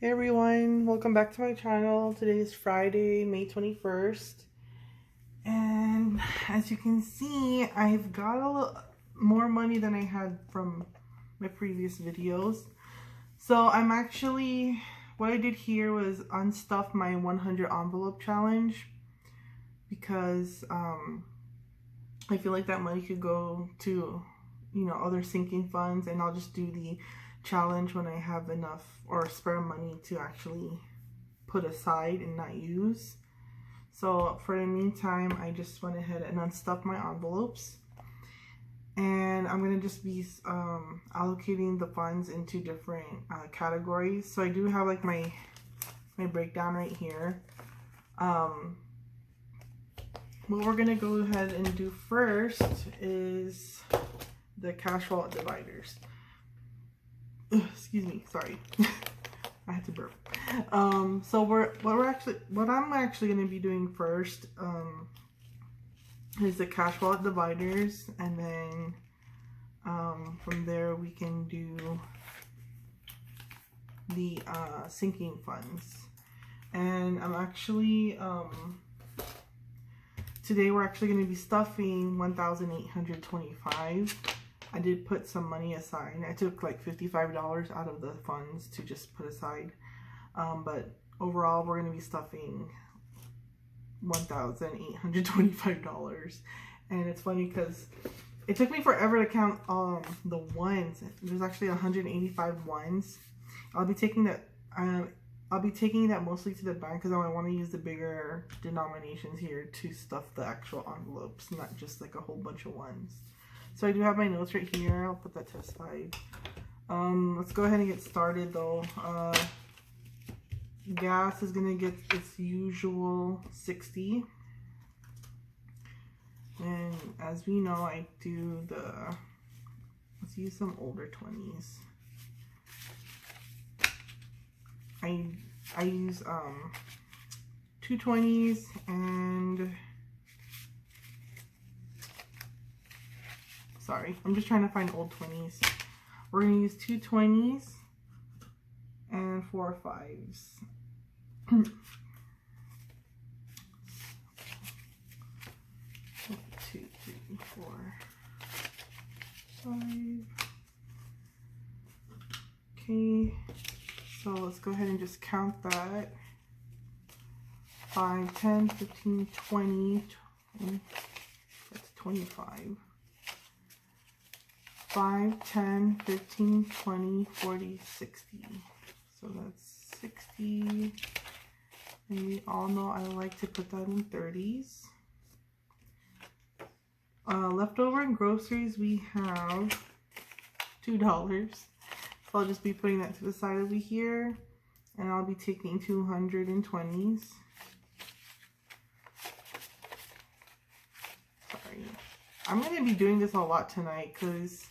Hey everyone, welcome back to my channel. Today is Friday, May 21st. And as you can see, I've got a little more money than I had from my previous videos. So what I did here was unstuff my 100 envelope challenge because I feel like that money could go to, other sinking funds, and I'll just do the challenge when I have enough or spare money to actually put aside and not use. So for the meantime, I just went ahead and unstuffed my envelopes, and I'm gonna just be allocating the funds into different categories. So I do have like my breakdown right here. What we're gonna go ahead and do first is the cash wallet dividers. Excuse me, sorry. I had to burp. So what I'm actually going to be doing first is the cash wallet dividers, and then from there we can do the sinking funds. And I'm actually today we're actually going to be stuffing 1,825. I did put some money aside. I took like $55 out of the funds to just put aside. But overall, we're going to be stuffing $1,825. And it's funny because it took me forever to count the ones. There's actually 185 ones. I'll be taking that mostly to the bank because I want to use the bigger denominations here to stuff the actual envelopes, not just like a whole bunch of ones. So I do have my notes right here. I'll put that to the side. Let's go ahead and get started though. Gas is gonna get its usual 60. And as we know, I do let's use some older 20s. I use 2 20s and sorry, I'm just trying to find old 20s. We're going to use 2 20s and 4 5s. 1, 2, 3, 4, 5. Okay, so let's go ahead and just count that. 5, 10, 15, 20. That's 25. 5, 10, 15, 20, 40, 60. So that's 60. And we all know I like to put that in 30s. Leftover in groceries, we have $2. So I'll just be putting that to the side over here. And I'll be taking 220s. Sorry. I'm going to be doing this a lot tonight because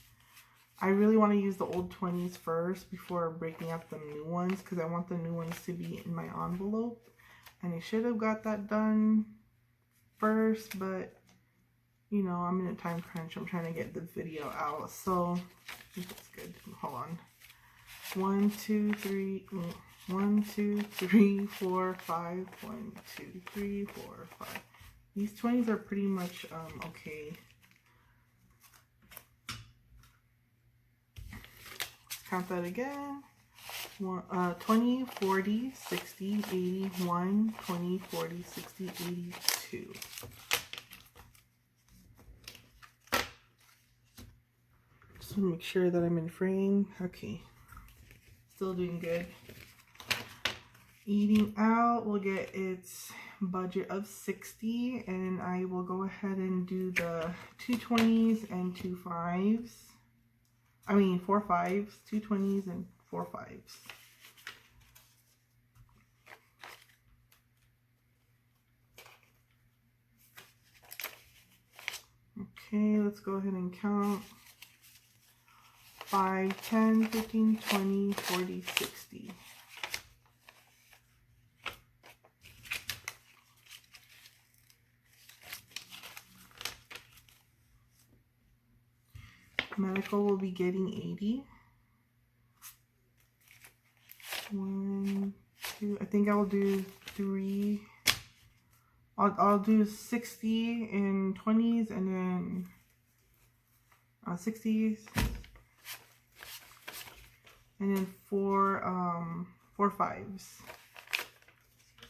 I really want to use the old 20s first before breaking up the new ones, because I want the new ones to be in my envelope. And I should have got that done first, but you know, I'm in a time crunch. I'm trying to get the video out, so I think that's good. Hold on. 1, 2, 3, 1, 2, 3, 4, 5. 1, 2, 3, 4, 5. These 20s are pretty much okay. Count that again. 20, 40, 60, 80, 1, 20, 40, 60, 82. Just want to make sure that I'm in frame. Okay. Still doing good. Eating out will get its budget of 60, and I will go ahead and do the 2 20s and 2 5s. I mean 4 5s, 2 20s and 4 5s. Okay, let's go ahead and count. 5, 10, 15, 20, 40, 60. Medical will be getting 80. 1, 2. I think I will do 3. I'll do 60 in 20s and then 60s, and then 4 5s.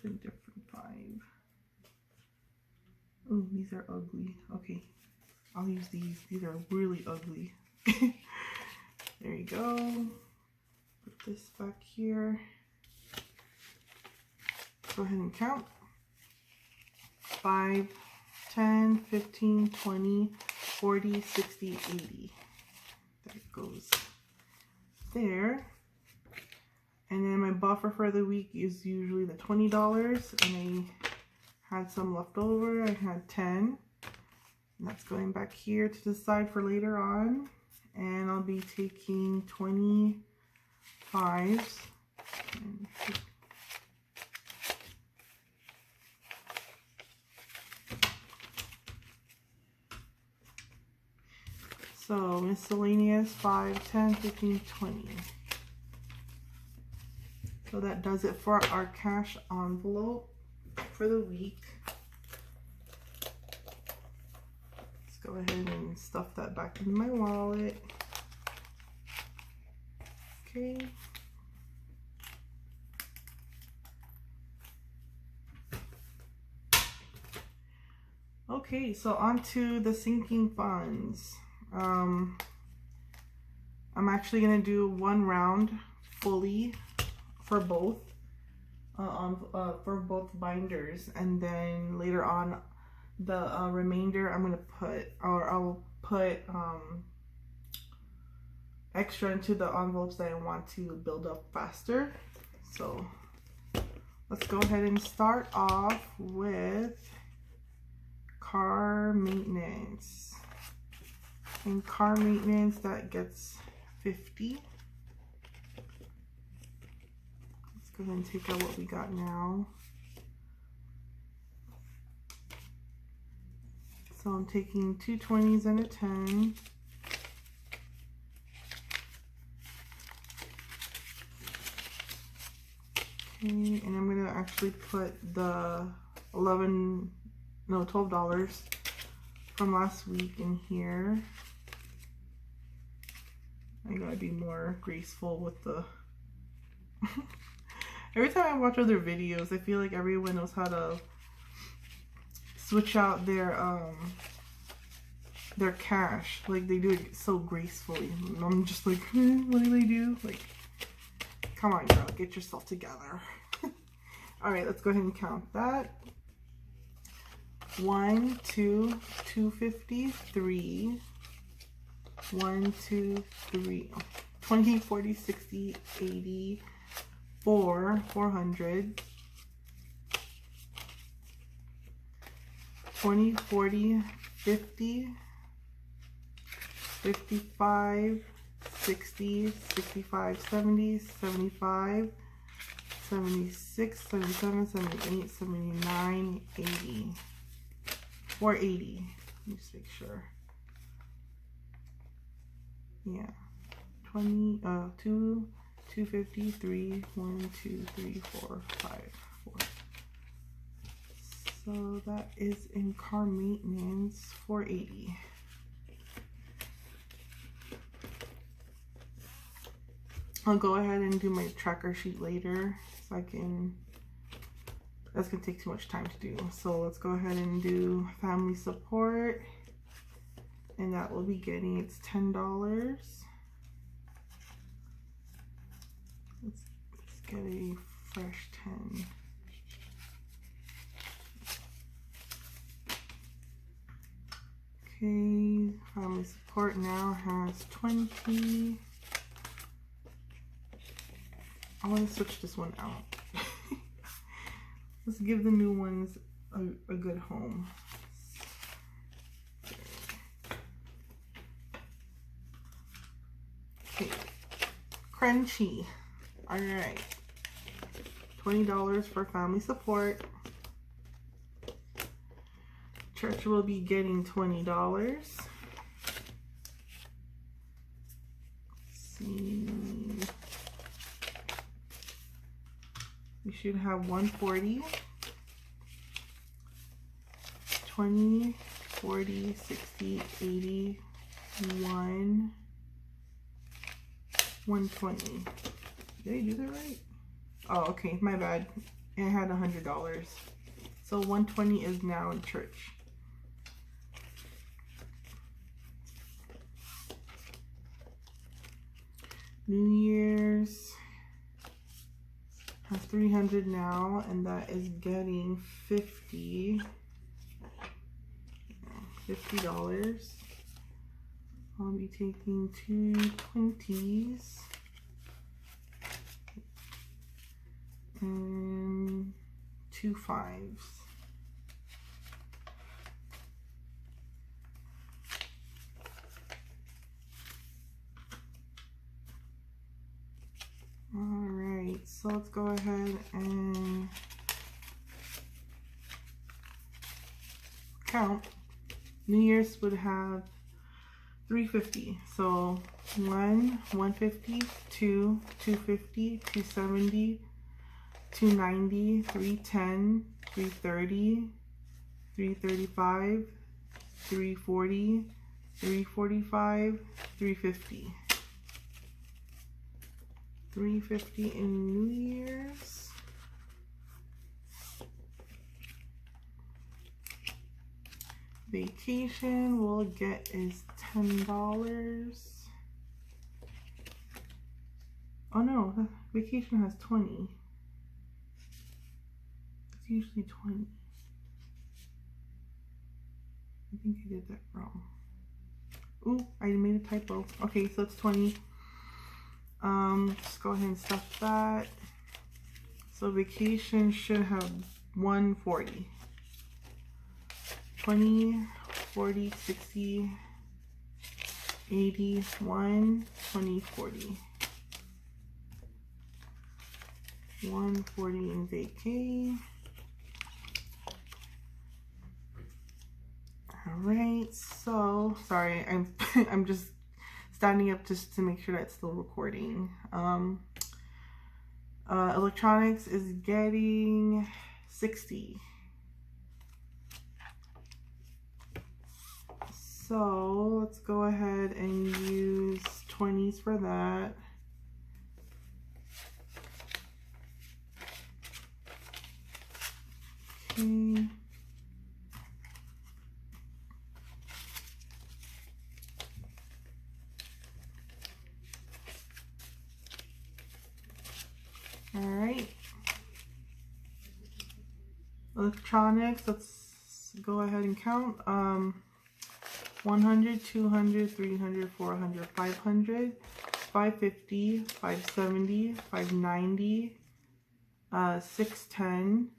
A different 5. Oh, these are ugly. Okay, I'll use these. These are really ugly. There you go. Put this back here. Go ahead and count. 5, 10, 15, 20, 40, 60, 80. That goes there. And then my buffer for the week is usually the $20, and I had some left over. I had 10. And that's going back here to the side for later on. And I'll be taking 25s. So miscellaneous 5, 10, 15, 20. So that does it for our cash envelope for the week. Let's go ahead and stuff that back in my wallet. Okay. Okay, so on to the sinking funds. I'm actually gonna do one round fully for both binders, and then later on the remainder I'm gonna put, or I'll put extra into the envelopes that I want to build up faster. So let's go ahead and start off with car maintenance. In car maintenance, that gets 50. Let's go ahead and take out what we got now. So I'm taking 2 20s and a 10. Okay, and I'm gonna actually put the $12 from last week in here. I gotta be more graceful with the every time I watch other videos, I feel like everyone knows how to switch out their cash. Like, they do it so gracefully. And I'm just like, what do they do? Like, come on, girl, get yourself together. All right, let's go ahead and count that. 1, 2, 250, 3. 1, 2, 3, 20, 40, 60, 80, 4, 400, 20, 40, 50, 55, 60, 65, 70, 75, 76, 77, 78, 79, 80. 480. Let me just make sure. Yeah. 20, 2, 250, 3, 1, 2, 3, 4, 5, 4. So that is in car maintenance, 480. I'll go ahead and do my tracker sheet later, so I can, that's gonna take too much time to do. So let's go ahead and do family support, and that will be getting, it's $10. Let's get a fresh 10. Okay, family support now has 20. I want to switch this one out. Let's give the new ones a good home. Okay, Crunchy. All right, $20 for family support. Church will be getting $20. Let's see. we should have 140, 20, 40, 60, 80, 120. Did I do that right? Oh, okay, my bad. It had $100. So 120 is now in church. New Year's has 300 now, and that is getting $50. I'll be taking 2 20s and 2 5s. Alright, so let's go ahead and count. New Year's would have 350. So 150, 2, 250, 270, 290, 310, 330, 335, 340, 345, 350. 350 in New Year's. Vacation we'll get is $10. Oh no, vacation has 20. It's usually 20. I think I did that wrong. Ooh, I made a typo. Okay, so it's 20. Let's go ahead and stuff that. So vacation should have 140. 20, 40, 60, 80, 1, 20, 40. 140 in vacay. Alright, so sorry, I'm just standing up just to make sure that it's still recording. Electronics is getting 60. So let's go ahead and use 20s for that. Okay. All right. Electronics, let's go ahead and count. 100, 200, 300, 400, 500, 550, 570, 590, 610,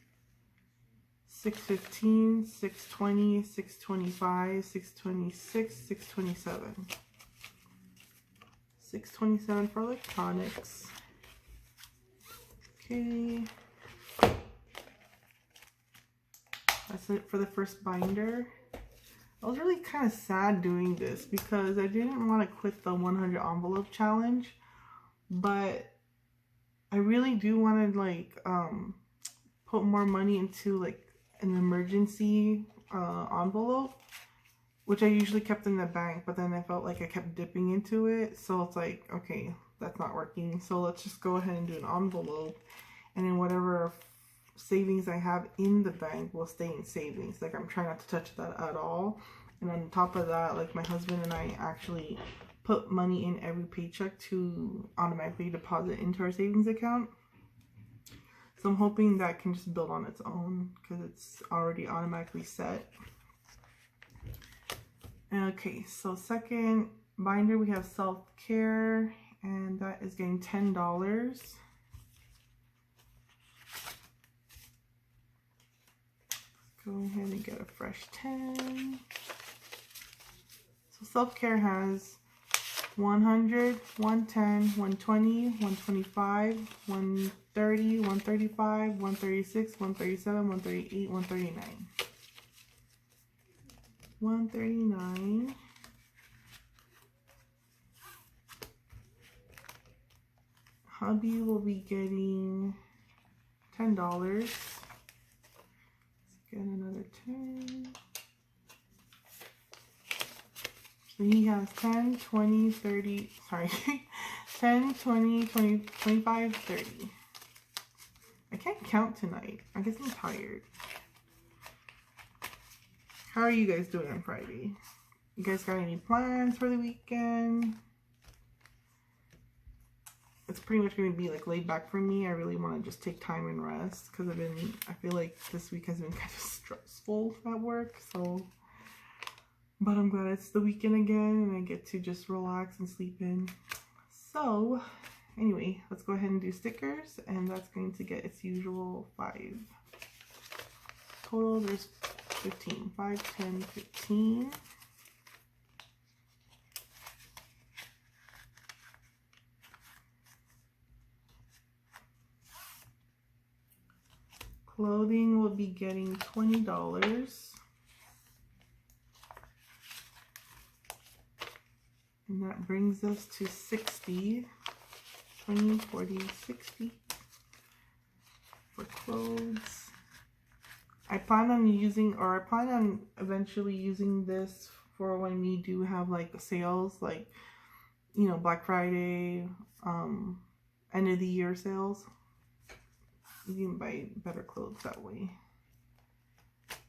615, 620, 625, 626, 627. 627 for electronics. Okay. That's it for the first binder. I was really kind of sad doing this because I didn't want to quit the 100 envelope challenge, but I really do want to like put more money into like an emergency envelope, which I usually kept in the bank, but then I felt like I kept dipping into it, so it's like, okay, that's not working, so let's just go ahead and do an envelope, and then whatever savings I have in the bank will stay in savings. Like, I'm trying not to touch that at all. And on top of that, like, my husband and I actually put money in every paycheck to automatically deposit into our savings account. So I'm hoping that can just build on its own because it's already automatically set. Okay, so second binder, we have self-care, and that is getting $10. Go ahead and get a fresh 10. So self-care has 100, 110, 120, 125, 130, 135, 136, 137, 138, 139. 139. Hubby will be getting $10. Let's get another 10. So he has 10, 20, 30, sorry, 10, 20, 20, 25, 30. I can't count tonight. I guess I'm tired. How are you guys doing on Friday? You guys got any plans for the weekend? It's pretty much going to be like laid back for me. I really want to just take time and rest because I feel like this week has been kind of stressful at work. So, but I'm glad it's the weekend again and I get to just relax and sleep in. So, anyway, let's go ahead and do stickers, and that's going to get its usual 5. Total, there's 15. 5, 10, 15. Clothing will be getting $20. And that brings us to 60. 20, 40, 60 for clothes. I plan on eventually using this for when we do have like sales, like, you know, Black Friday, end of the year sales. You can buy better clothes that way.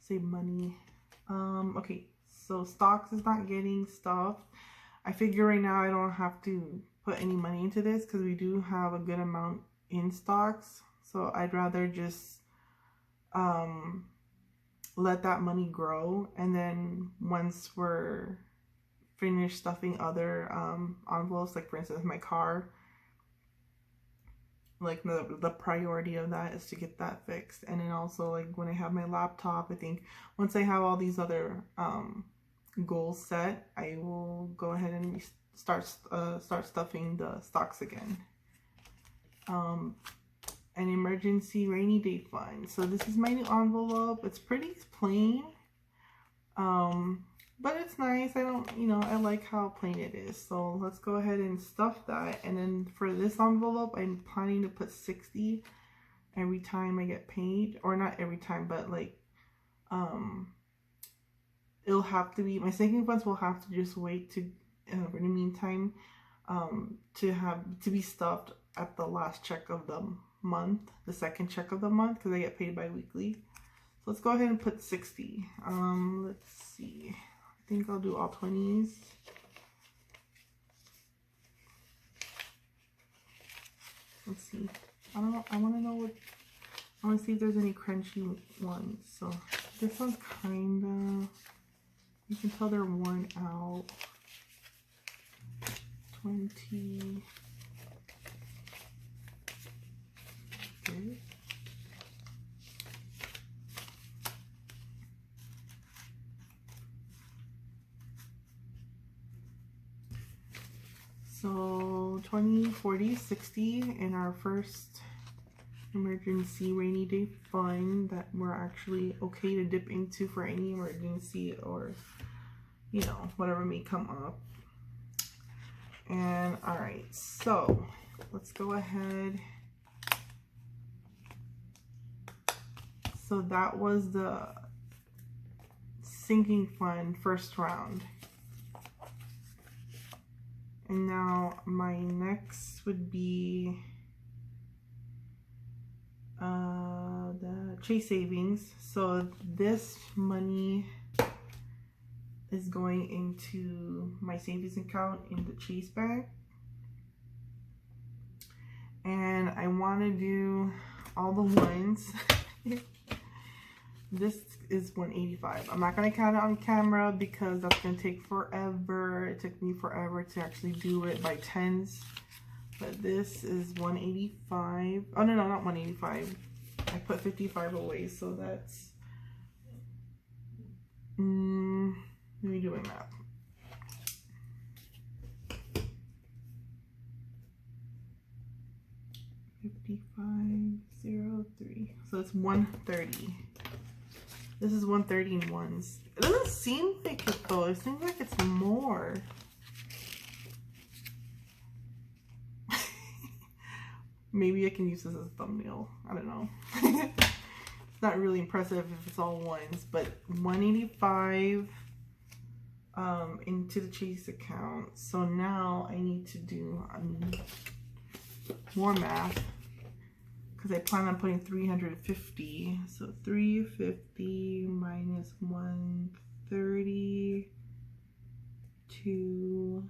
Save money. Okay, so Stocks is not getting stuff. I figure right now I don't have to put any money into this because we do have a good amount in Stocks. So I'd rather just let that money grow, and then once we're finished stuffing other envelopes, like for instance my car, like the priority of that is to get that fixed. And then also like when I have my laptop, I think once I have all these other goals set, I will go ahead and start stuffing the Stocks again. An emergency rainy day fund. So this is my new envelope. It's pretty plain, but it's nice. I like how plain it is. So let's go ahead and stuff that. And then for this envelope, I'm planning to put 60 every time I get paid, or not every time, but like it'll have to be, my sinking funds will have to just wait to in the meantime to be stuffed at the last check of the month, the second check of the month, because I get paid bi-weekly. So let's go ahead and put 60. Let's see, I think I'll do all 20s. Let's see, I want to see if there's any crunchy ones. So this one's kinda, you can tell they're worn out. 20. Okay. So 20, 40, 60 in our first emergency rainy day fund that we're actually okay to dip into for any emergency, or you know, whatever may come up. And all right, so let's go ahead. So that was the sinking fund first round. And now my next would be the Chase savings. So this money is going into my savings account in the Chase Bank. And I want to do all the ones. This is 185. I'm not going to count it on camera because that's going to take forever. It took me forever to actually do it by tens. But this is 185. Oh, no, not 185. I put 55 away, so that's... let me do my math. $55.03. So it's 130. This is 130 in ones. It doesn't seem like it though. It seems like it's more. Maybe I can use this as a thumbnail. I don't know. It's not really impressive if it's all ones, but 185 into the Chase account. So now I need to do more math because I plan on putting 350. So 350 minus 130 to,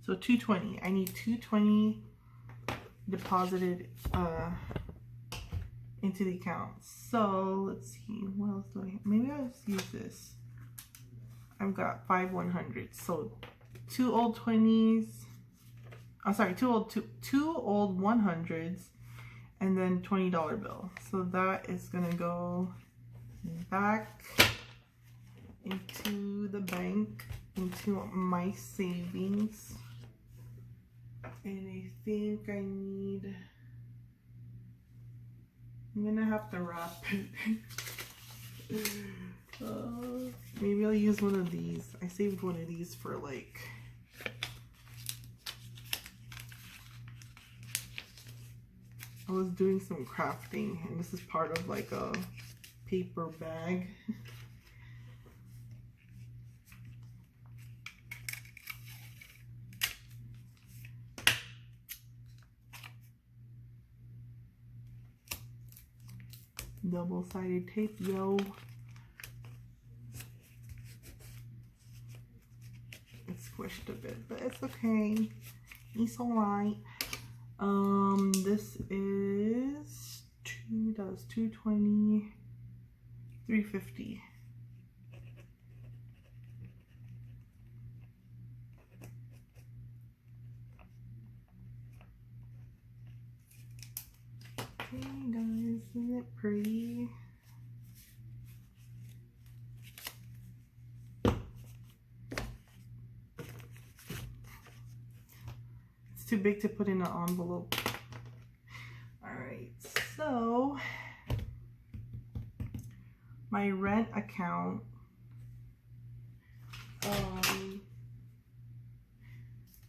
so 220. I need 220 deposited into the account. So let's see, what else do I have? Maybe I'll just use this. I've got 5 100s. So two old 20s. I'm sorry, two old 100s, and then $20 bill. So that is gonna go back into the bank, into my savings. And I think I'm gonna have to wrap it. Maybe I'll use one of these. I saved one of these for like, I was doing some crafting, and this is part of like a paper bag. Double-sided tape, yo. It's squished a bit, but it's okay. It's alright. This is 220, 350. Hey guys, isn't it pretty? It's too big to put in an envelope. Alright, so my rent account,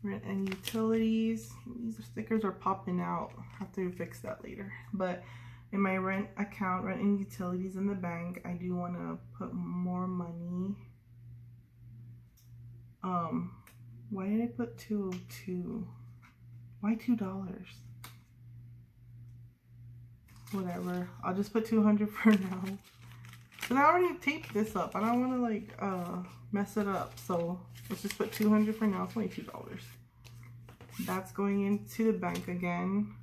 rent and utilities. These stickers are popping out. I'll have to fix that later. But in my rent account, rent and utilities in the bank, I do want to put more money. Why did I put 202? Why $2? Whatever. I'll just put 200 for now. But I already taped this up. I don't want to like mess it up. So let's just put 200 for now. It's only $2. That's going into the bank again.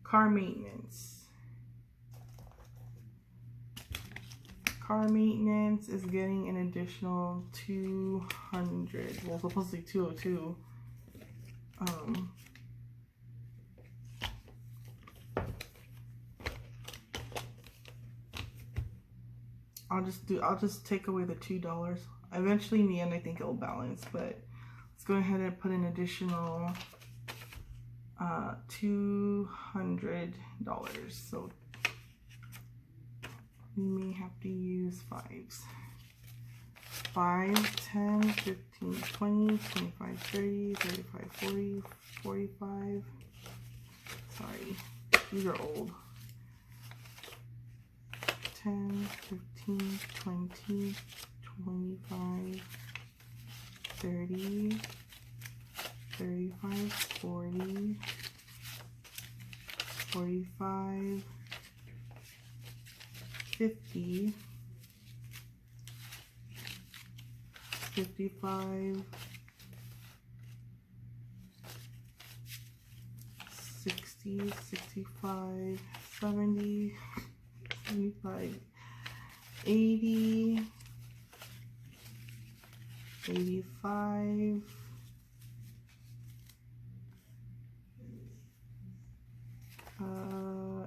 Car maintenance. Car maintenance is getting an additional 200. Well, supposedly 202. I'll just take away the $2. Eventually in the end I think it'll balance, but let's go ahead and put an additional $200. So we may have to use 5s. 5, 10, 15, 20, 25, 30, 35, 40, 45. Sorry, these are old. 10, 15, 20, 25, 30, 35, 40, 45, 50, 55, 60, 65, 70, 75, 80, 85,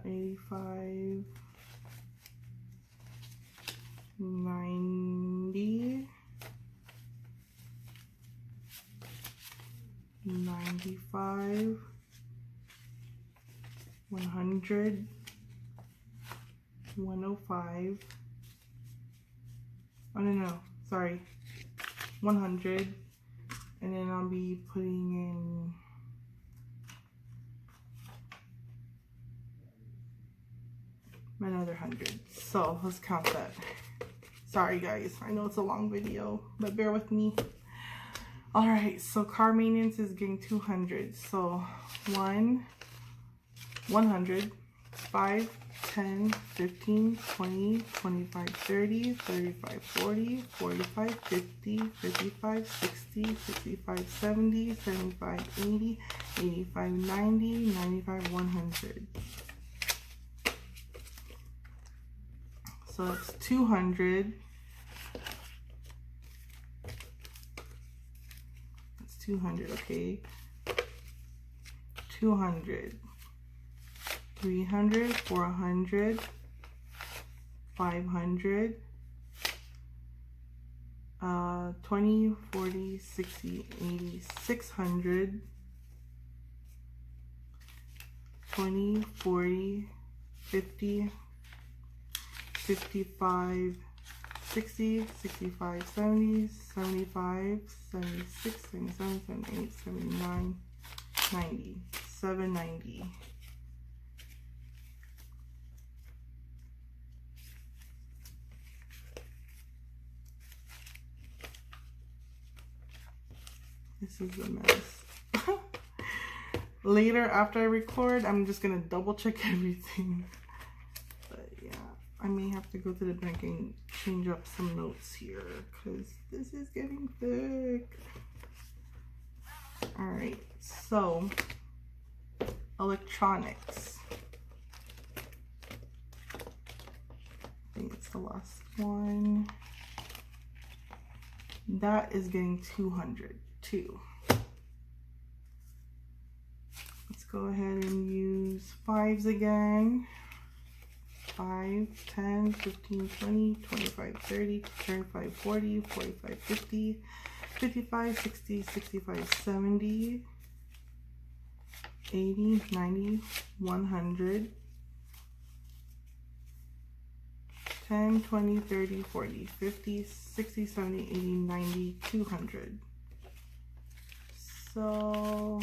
85, 90, 95, 100, 105, oh no, sorry, 100, and then I'll be putting in another 100. So let's count that. Sorry guys, I know it's a long video, but bear with me. All right, so car maintenance is getting 200. So 100, 5, 10, 15, 20, 25, 30, 35, 40, 45, 50, 55, 60, 65, 70, 75, 80, 85, 90, 95, 100. So that's 200. That's 200, okay. 200. 300, 400, 500, 20, 40, 60, 80, 600, 20, 40, 50, 55, 60, 65, 70, 75, 76, 77, 78, 79, 90, 790. This is a mess. Later, after I record, I'm just gonna double check everything. But yeah, I may have to go to the bank and change up some notes here because this is getting thick. All right, so electronics. I think it's the last one. That is getting 200 too. Let's go ahead and use 5s again. 5, 10, 15, 20, 25, 30, 35, 40, 45, 50, 55, 60, 65, 70, 80, 90, 100, 10, 20, 30, 40, 50, 60, 70, 80, 90, 200. So,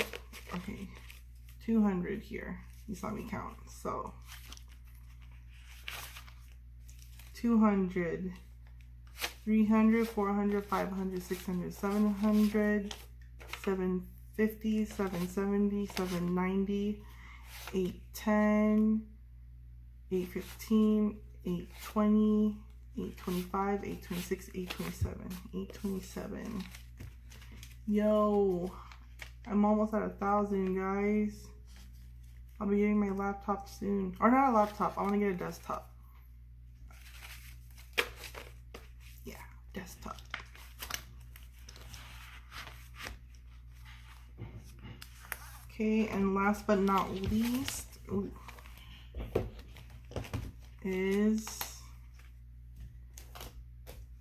okay, 200 here. You saw me count. So, 200, 300, 400, 500, 600, 700, 750, 770, 790, 810, 815, 820, 825, 826, 827, 827. Yo, I'm almost at 1,000, guys. I'll be getting my laptop soon. Or not a laptop, I want to get a desktop. Yeah, desktop. Okay, and last but not least, is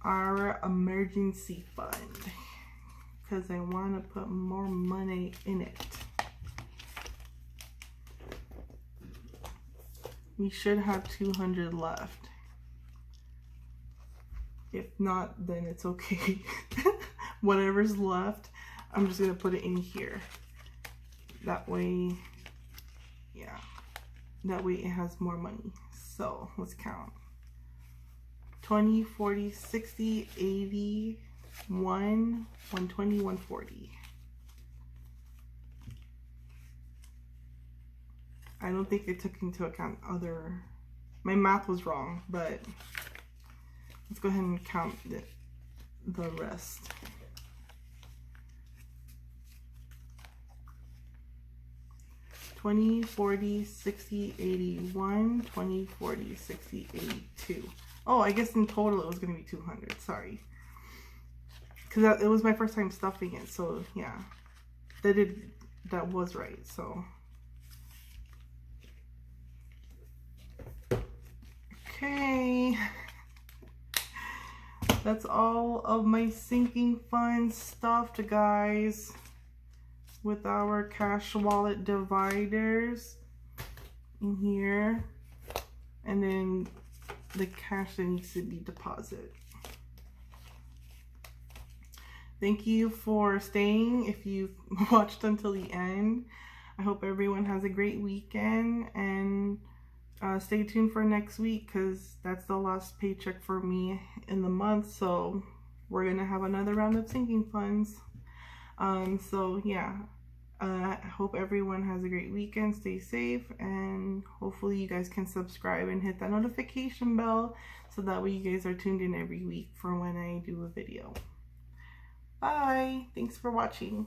our emergency fund, because I want to put more money in it. We should have 200 left. If not, then it's okay. Whatever's left, I'm just gonna put it in here. That way, yeah, that way it has more money. So let's count. 20, 40, 60, 80, 120, 140. I don't think I took into account other, my math was wrong, but let's go ahead and count the rest. $20, $40, $60, $81, $20, $40, $60, $82. Oh, I guess in total it was going to be 200. Sorry. Because it was my first time stuffing it. So, yeah. That was right. So. Okay. That's all of my sinking fund stuffed, guys. With our cash wallet dividers in here, and then the cash that needs to be deposited. Thank you for staying if you've watched until the end. I hope everyone has a great weekend, and stay tuned for next week because that's the last paycheck for me in the month. So we're gonna have another round of sinking funds. So yeah, I hope everyone has a great weekend. Stay safe, and hopefully you guys can subscribe and hit that notification bell so that way you guys are tuned in every week for when I do a video. Bye. Thanks for watching.